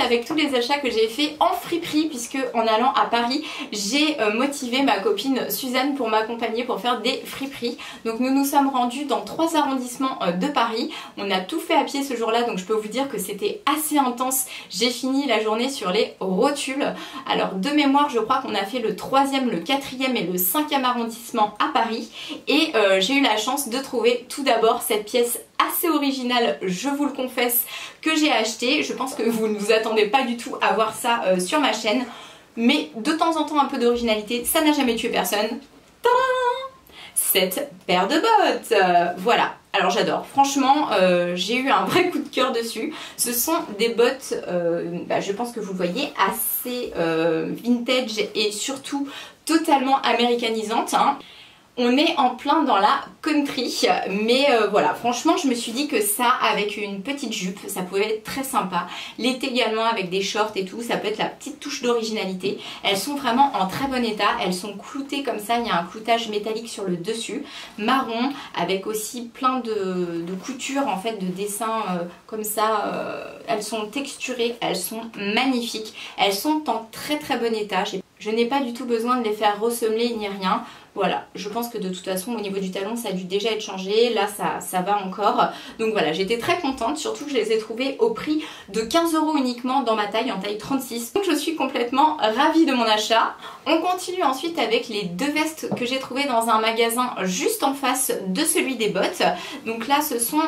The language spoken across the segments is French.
avec tous les achats que j'ai fait en friperie, puisque en allant à Paris j'ai motivé ma copine Suzanne pour m'accompagner pour faire des friperies. Donc nous nous sommes rendus dans 3 arrondissements de Paris. On a tout fait à pied ce jour-là, donc je peux vous dire que c'était assez intense. J'ai fini la journée sur les rotules. Alors de mémoire, je crois qu'on a fait le 3e, le 4e et le 5e arrondissement à Paris. Et j'ai eu la chance de trouver tout d'abord cette pièce assez originale, je vous le confesse, que j'ai acheté. Je pense que vous ne vous attendez pas du tout à voir ça sur ma chaîne, mais de temps en temps un peu d'originalité, ça n'a jamais tué personne. Tadam! Cette paire de bottes, voilà. Alors j'adore, franchement j'ai eu un vrai coup de cœur dessus. Ce sont des bottes, je pense que vous le voyez, assez vintage et surtout totalement américanisantes, hein. On est en plein dans la country, mais voilà, franchement je me suis dit que ça, avec une petite jupe, ça pouvait être très sympa. L'été également avec des shorts et tout, ça peut être la petite touche d'originalité. Elles sont vraiment en très bon état, elles sont cloutées comme ça, il y a un cloutage métallique sur le dessus, marron, avec aussi plein de coutures en fait, de dessins comme ça. Elles sont texturées, elles sont magnifiques, elles sont en très très bon état. Je n'ai pas du tout besoin de les faire ressemeler ni rien. Voilà, je pense que de toute façon au niveau du talon ça a dû déjà être changé, là ça va encore. Donc voilà, j'étais très contente, surtout que je les ai trouvées au prix de 15 € uniquement dans ma taille, en taille 36. Donc je suis complètement ravie de mon achat. On continue ensuite avec les 2 vestes que j'ai trouvées dans un magasin juste en face de celui des bottes. Donc là ce sont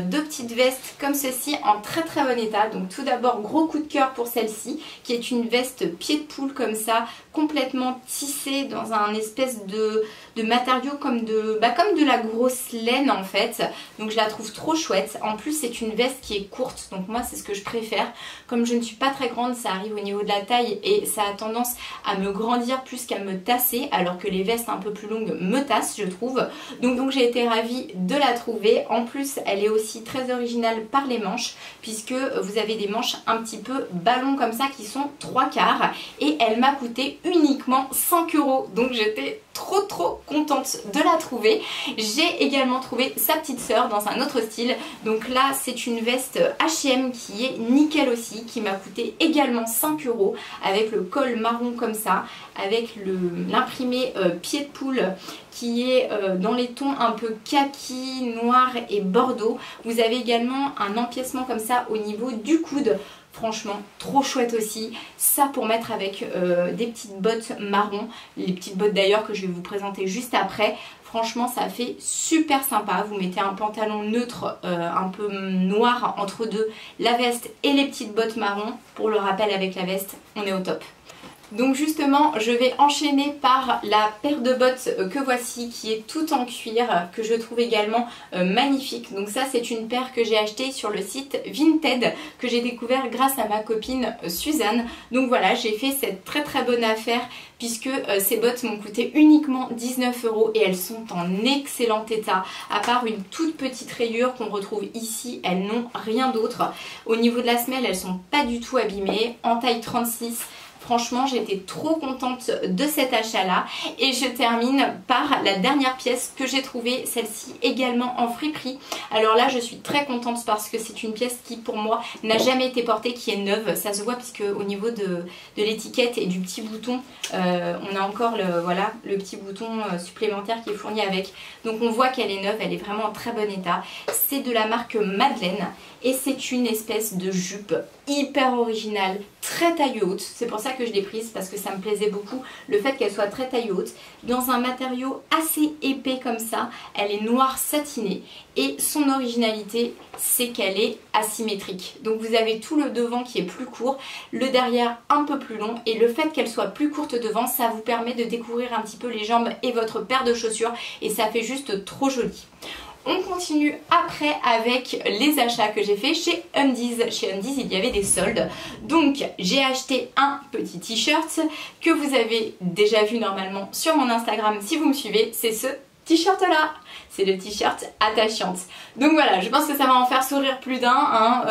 2 petites vestes comme ceci en très très bon état. Donc tout d'abord gros coup de cœur pour celle-ci qui est une veste pied de poule comme ça, complètement tissée dans un espèce de matériau comme de la grosse laine en fait. Donc je la trouve trop chouette. En plus c'est une veste qui est courte, donc moi c'est ce que je préfère. Comme je ne suis pas très grande, ça arrive au niveau de la taille et ça a tendance à me grandir plus qu'à me tasser, alors que les vestes un peu plus longues me tassent je trouve. Donc j'ai été ravie de la trouver. En plus elle est aussi très originale par les manches, puisque vous avez des manches un petit peu ballon comme ça qui sont 3/4, et elle m'a coûté uniquement 5 €. Donc j'étais trop contente de la trouver. J'ai également trouvé sa petite sœur dans un autre style. Donc là c'est une veste H&M qui est nickel aussi, qui m'a coûté également 5 €, avec le col marron comme ça, avec l'imprimé pied de poule qui est dans les tons un peu kaki, noir et bordeaux. Vous avez également un empiècement comme ça au niveau du coude. Franchement trop chouette aussi, ça pour mettre avec des petites bottes marron, les petites bottes d'ailleurs que je vais vous présenter juste après. Franchement ça fait super sympa, vous mettez un pantalon neutre un peu noir entre deux, la veste et les petites bottes marron. Pour le rappel avec la veste, on est au top. Donc justement je vais enchaîner par la paire de bottes que voici, qui est toute en cuir, que je trouve également magnifique. Donc ça c'est une paire que j'ai achetée sur le site Vinted, que j'ai découvert grâce à ma copine Suzanne. Donc voilà, j'ai fait cette très bonne affaire, puisque ces bottes m'ont coûté uniquement 19 € et elles sont en excellent état. À part une toute petite rayure qu'on retrouve ici, elles n'ont rien d'autre. Au niveau de la semelle, elles sont pas du tout abîmées, en taille 36. Franchement j'étais trop contente de cet achat là. Et je termine par la dernière pièce que j'ai trouvée, celle-ci également en friperie. Alors là je suis très contente parce que c'est une pièce qui pour moi n'a jamais été portée, qui est neuve. Ça se voit puisque au niveau de l'étiquette et du petit bouton, on a encore le petit bouton supplémentaire qui est fourni avec. Donc on voit qu'elle est neuve, elle est vraiment en très bon état. C'est de la marque Madeleine et c'est une espèce de jupe hyper originale, très taille haute. C'est pour ça que je l'ai prise, parce que ça me plaisait beaucoup le fait qu'elle soit très taille haute, dans un matériau assez épais comme ça. Elle est noire satinée et son originalité c'est qu'elle est asymétrique. Donc vous avez tout le devant qui est plus court, le derrière un peu plus long, et le fait qu'elle soit plus courte devant, ça vous permet de découvrir un petit peu les jambes et votre paire de chaussures, et ça fait juste trop joli. On continue après avec les achats que j'ai fait chez Undies. Chez Undies il y avait des soldes, donc j'ai acheté un petit t-shirt que vous avez déjà vu normalement sur mon Instagram si vous me suivez. C'est ce t-shirt là. c'est le t-shirt attachante. Donc voilà, je pense que ça va en faire sourire plus d'un, hein.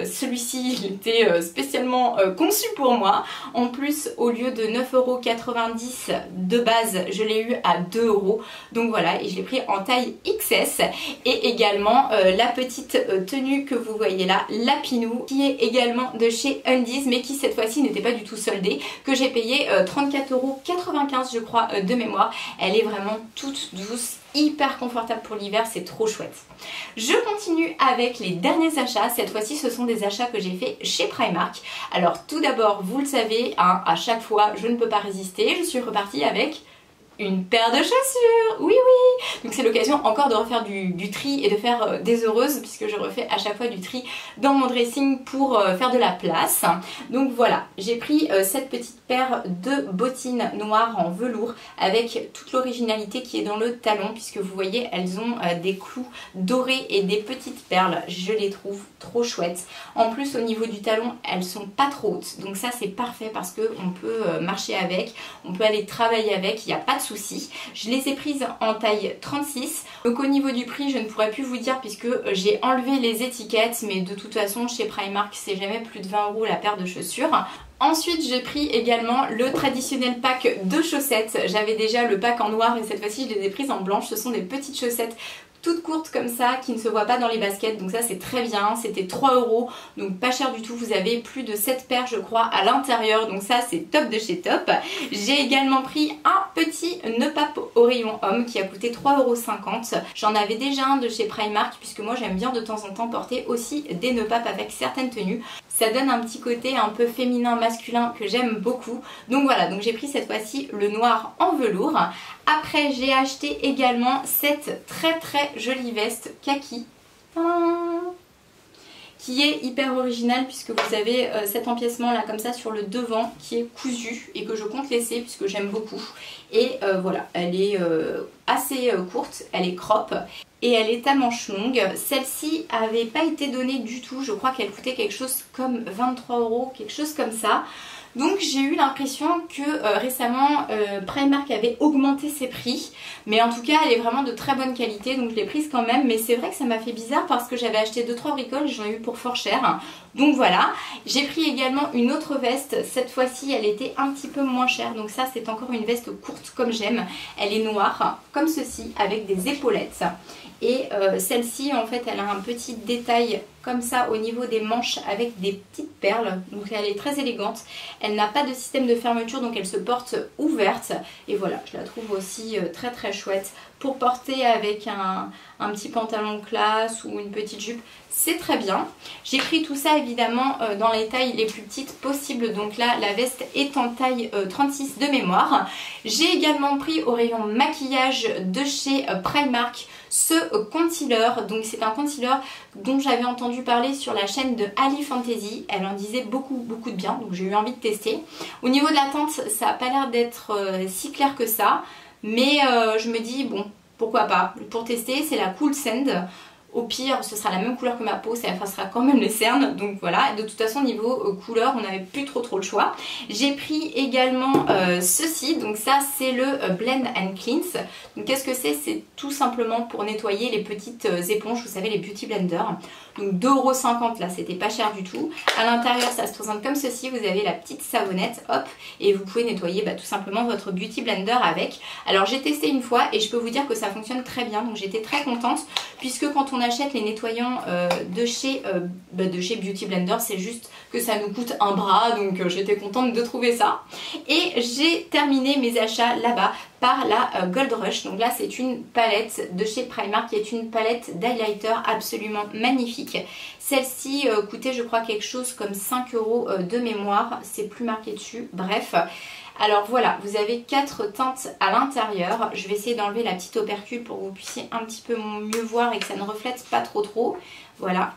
Celui-ci il était spécialement conçu pour moi. En plus, au lieu de 9,90 € de base, je l'ai eu à 2 €. Donc voilà, et je l'ai pris en taille XS. Et également la petite tenue que vous voyez là, la Pinou, qui est également de chez Undies, mais qui cette fois-ci n'était pas du tout soldée, que j'ai payé 34,95 € je crois de mémoire. Elle est vraiment toute douce, hyper confortable pour l'hiver, c'est trop chouette. Je continue avec les derniers achats. Cette fois-ci ce sont des achats que j'ai fait chez Primark. Alors tout d'abord, vous le savez, hein, à chaque fois je ne peux pas résister, je suis repartie avec une paire de chaussures, oui oui. Donc c'est l'occasion encore de refaire du tri et de faire des heureuses, puisque je refais à chaque fois du tri dans mon dressing pour faire de la place. Donc voilà, j'ai pris cette petite paire de bottines noires en velours avec toute l'originalité qui est dans le talon, puisque vous voyez elles ont des clous dorés et des petites perles. Je les trouve trop chouettes. En plus au niveau du talon elles sont pas trop hautes, donc ça c'est parfait parce qu'on peut marcher avec, on peut aller travailler avec, il n'y a pas de souci. Je les ai prises en taille 36. Donc au niveau du prix je ne pourrais plus vous dire puisque j'ai enlevé les étiquettes, mais de toute façon chez Primark c'est jamais plus de 20 € la paire de chaussures. Ensuite j'ai pris également le traditionnel pack de chaussettes. J'avais déjà le pack en noir et cette fois-ci je les ai prises en blanche. Ce sont des petites chaussettes toutes courtes comme ça qui ne se voient pas dans les baskets, donc ça c'est très bien. C'était 3 €, donc pas cher du tout. Vous avez plus de 7 paires je crois à l'intérieur, donc ça c'est top de chez top. J'ai également pris un petit nœud pape au rayon homme qui a coûté 3,50 €. J'en avais déjà un de chez Primark puisque moi j'aime bien de temps en temps porter aussi des nœuds papes avec certaines tenues. Ça donne un petit côté un peu féminin masculin que j'aime beaucoup. Donc voilà, donc j'ai pris cette fois-ci le noir en velours. Après j'ai acheté également cette très jolie veste kaki qui est hyper originale puisque vous avez cet empiècement là comme ça sur le devant qui est cousu et que je compte laisser puisque j'aime beaucoup. Et voilà, elle est assez courte, elle est crop et elle est à manches longues. Celle-ci avait pas été donnée du tout, je crois qu'elle coûtait quelque chose comme 23 €, quelque chose comme ça. Donc j'ai eu l'impression que récemment Primark avait augmenté ses prix, mais en tout cas elle est vraiment de très bonne qualité, donc je l'ai prise quand même. Mais c'est vrai que ça m'a fait bizarre parce que j'avais acheté 2-3 bricoles et j'en ai eu pour fort cher. Donc voilà, j'ai pris également une autre veste, cette fois-ci elle était un petit peu moins chère, donc ça c'est encore une veste courte comme j'aime. Elle est noire comme ceci avec des épaulettes. Et celle-ci en fait elle a un petit détail comme ça au niveau des manches avec des petites perles, donc elle est très élégante. Elle n'a pas de système de fermeture donc elle se porte ouverte et voilà, je la trouve aussi très chouette pour porter avec un petit pantalon classe ou une petite jupe, c'est très bien. J'ai pris tout ça évidemment dans les tailles les plus petites possibles, donc là la veste est en taille 36 de mémoire. J'ai également pris au rayon maquillage de chez Primark ce concealer, donc c'est un concealer dont j'avais entendu parler sur la chaîne de Ali Fantasy, elle en disait beaucoup de bien, donc j'ai eu envie de tester. Au niveau de la teinte ça n'a pas l'air d'être si clair que ça, mais je me dis bon pourquoi pas, pour tester. C'est la Cool Sand. Au pire, ce sera la même couleur que ma peau, ça effacera quand même les cernes. Donc voilà, de toute façon, niveau couleur, on n'avait plus trop le choix. J'ai pris également ceci. Donc ça, c'est le Blend and Cleanse. Donc qu'est-ce que c'est? C'est tout simplement pour nettoyer les petites éponges, vous savez, les Beauty Blender. Donc 2,50 € là, c'était pas cher du tout. À l'intérieur, ça se présente comme ceci. Vous avez la petite savonnette, hop, et vous pouvez nettoyer tout simplement votre Beauty Blender avec. Alors j'ai testé une fois et je peux vous dire que ça fonctionne très bien. Donc j'étais très contente puisque quand on achète les nettoyants de chez Beauty Blender, c'est juste que ça nous coûte un bras, donc j'étais contente de trouver ça. Et j'ai terminé mes achats là-bas par la Gold Rush. Donc là c'est une palette de chez Primark qui est une palette d'highlighter absolument magnifique. Celle-ci coûtait je crois quelque chose comme 5 € de mémoire, c'est plus marqué dessus, bref. Alors voilà, vous avez 4 teintes à l'intérieur. Je vais essayer d'enlever la petite opercule pour que vous puissiez un petit peu mieux voir et que ça ne reflète pas trop. Voilà,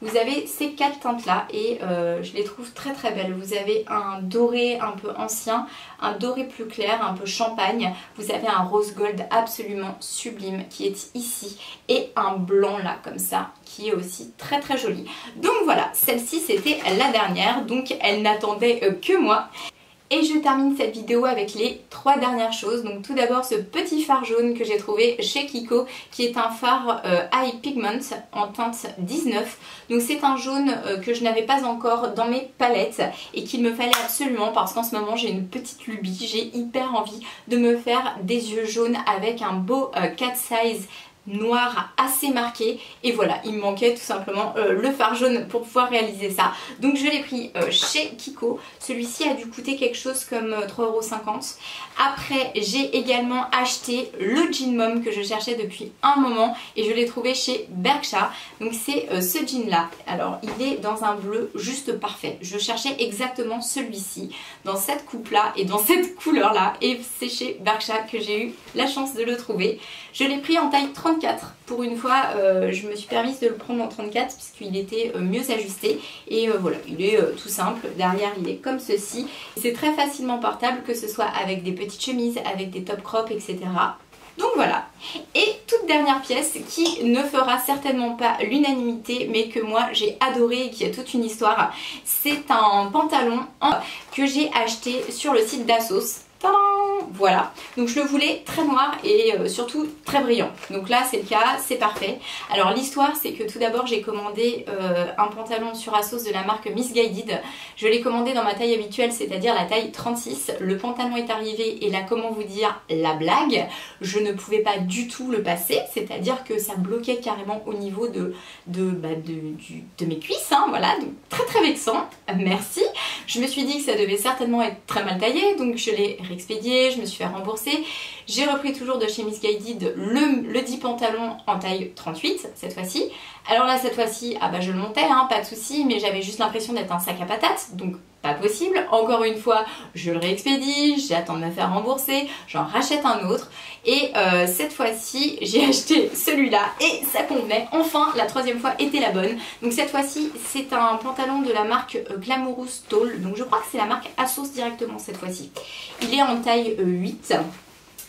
vous avez ces 4 teintes là et je les trouve très belles. Vous avez un doré un peu ancien, un doré plus clair, un peu champagne. Vous avez un rose gold absolument sublime qui est ici et un blanc là comme ça qui est aussi très joli. Donc voilà, celle-ci c'était la dernière, donc elle n'attendait que moi. Et je termine cette vidéo avec les 3 dernières choses. Donc tout d'abord ce petit fard jaune que j'ai trouvé chez Kiko, qui est un fard Eye Pigment en teinte 19. Donc c'est un jaune que je n'avais pas encore dans mes palettes et qu'il me fallait absolument parce qu'en ce moment j'ai une petite lubie. J'ai hyper envie de me faire des yeux jaunes avec un beau cat size noir assez marqué, et voilà, il me manquait tout simplement le fard jaune pour pouvoir réaliser ça. Donc je l'ai pris chez Kiko. Celui-ci a dû coûter quelque chose comme 3,50 €. Après j'ai également acheté le jean mom que je cherchais depuis un moment et je l'ai trouvé chez Bershka. Donc c'est ce jean là. Alors il est dans un bleu juste parfait. Je cherchais exactement celui-ci dans cette coupe là et dans cette couleur là, et c'est chez Bershka que j'ai eu la chance de le trouver. Je l'ai pris en taille 34. Pour une fois, je me suis permise de le prendre en 34 puisqu'il était mieux ajusté. Et voilà, il est tout simple. Derrière, il est comme ceci. C'est très facilement portable, que ce soit avec des petites chemises, avec des top crop, etc. Donc voilà. Et toute dernière pièce qui ne fera certainement pas l'unanimité, mais que moi j'ai adoré et qui a toute une histoire. C'est un pantalon que j'ai acheté sur le site d'Assos. Tadam! Voilà, donc je le voulais très noir et surtout très brillant. Donc là c'est le cas, c'est parfait. Alors l'histoire c'est que tout d'abord j'ai commandé un pantalon sur Assos de la marque Missguided. Je l'ai commandé dans ma taille habituelle, c'est-à-dire la taille 36. Le pantalon est arrivé et là, comment vous dire, la blague, je ne pouvais pas du tout le passer, c'est-à-dire que ça bloquait carrément au niveau de mes cuisses, hein, voilà, donc très vexant, merci. Je me suis dit que ça devait certainement être très mal taillé, donc je l'ai réexpédié, je me suis fait rembourser. J'ai repris toujours de chez Missguided le dit pantalon en taille 38 cette fois-ci. Alors là cette fois-ci, ah bah je le montais, hein, pas de souci, mais j'avais juste l'impression d'être un sac à patates, donc pas possible. Encore une fois, je le réexpédie, j'attends de me faire rembourser, j'en rachète un autre. Et cette fois-ci, j'ai acheté celui-là et ça convenait. Enfin, la troisième fois était la bonne. Donc cette fois-ci, c'est un pantalon de la marque Glamorous Tall. Donc je crois que c'est la marque Assos directement cette fois-ci. Il est en taille 8.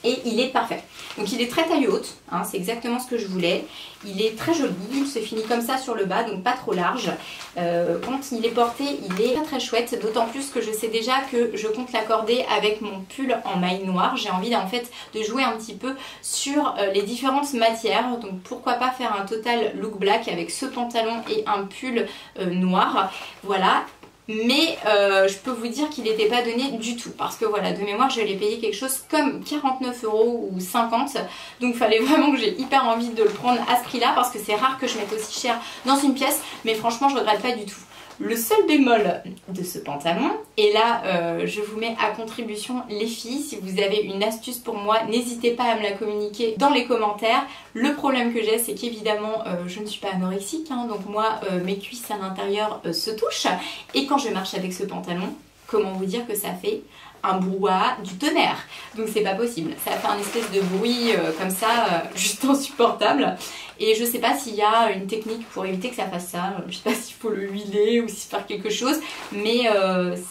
Et il est parfait. Donc il est très taille haute, hein, c'est exactement ce que je voulais. Il est très joli, il se finit comme ça sur le bas, donc pas trop large. Quand il est porté, il est très chouette, d'autant plus que je sais déjà que je compte l'accorder avec mon pull en maille noire. J'ai envie en fait de jouer un petit peu sur les différentes matières, donc pourquoi pas faire un total look black avec ce pantalon et un pull noir, voilà. Mais je peux vous dire qu'il n'était pas donné du tout parce que voilà, de mémoire je l'ai payé quelque chose comme 49 € ou 50, donc il fallait vraiment que j'ai hyper envie de le prendre à ce prix là parce que c'est rare que je mette aussi cher dans une pièce, mais franchement je regrette pas du tout. Le seul bémol de ce pantalon, et là je vous mets à contribution les filles, si vous avez une astuce pour moi, n'hésitez pas à me la communiquer dans les commentaires. Le problème que j'ai, c'est qu'évidemment je ne suis pas anorexique, hein, donc moi mes cuisses à l'intérieur se touchent, et quand je marche avec ce pantalon, comment vous dire que ça fait un brouhaha du tonnerre, donc c'est pas possible, ça fait un espèce de bruit comme ça, juste insupportable. Et je sais pas s'il y a une technique pour éviter que ça fasse ça, je sais pas s'il faut le huiler ou s'il faut faire quelque chose, mais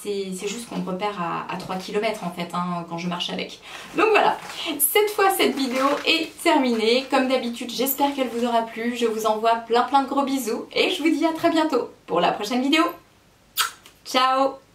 c'est juste qu'on repère à 3 km en fait, hein, quand je marche avec. Donc voilà, cette fois cette vidéo est terminée. Comme d'habitude, j'espère qu'elle vous aura plu, je vous envoie plein de gros bisous et je vous dis à très bientôt pour la prochaine vidéo. Ciao!